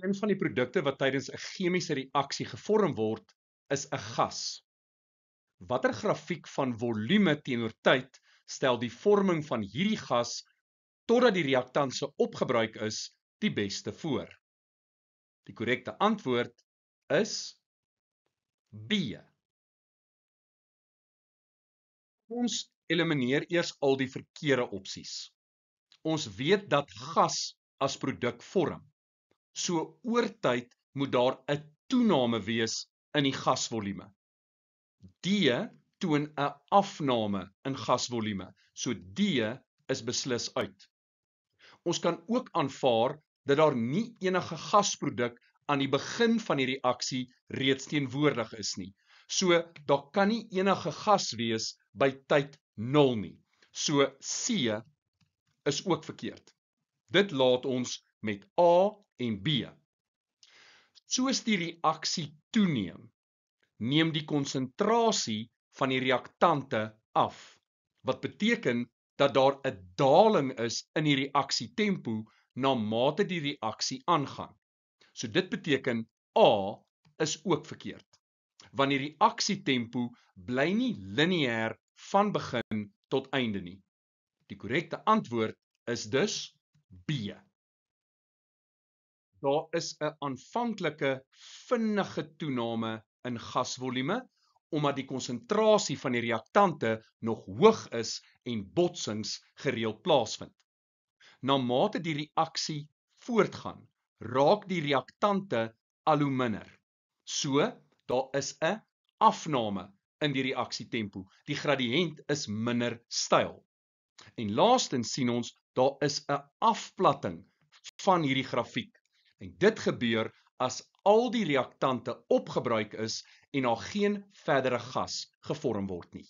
Een van die produkte wat tydens 'n chemiese reaksie gevorm word, is 'n gas. Watter grafiek van volume teenoor tyd stel die vorming van hierdie gas totdat die reaktant se opgebruik is, die beste voor? Die korrekte antwoord is B. Ons elimineer eers al die verkeerde opsies. Ons weet dat gas as produk vorm. So oor tyd moet daar 'n toename wees in die gasvolume. D toon 'n afname in gasvolume. So D is beslis uit. Ons kan ook aanvaar dat daar nie enige gasproduk aan die begin van die reaksie reeds teenwoordig is nie. So daar kan nie enige gas wees by tyd 0 nie. So C is ook verkeerd. Dit laat ons met A en B. Soos die reaksie toeneem, neem die konsentrasie van die reaktante af, wat beteken dat daar 'n daling is in die reaksietempo na mate die reaksie aangaan. So dit beteken A is ook verkeerd, want die reaksietempo bly nie lineêr van begin tot einde nie. Die korrekte antwoord is dus B. Daar is 'n aanvanklike vinnige toename in gasvolume, omdat die konsentrasie van die reaktante nog hoog is en botsings gereeld plaasvind. Na mate die reaksie voortgaan, raak die reaktante al hoe minder. So, daar is 'n afname in die reaksietempo. Die gradiënt is minder styl. En laastens sien ons, daar is 'n afplatting van hierdie grafiek. En dit gebeur as al die reaktante opgebruik is en daar geen verdere gas gevorm word nie.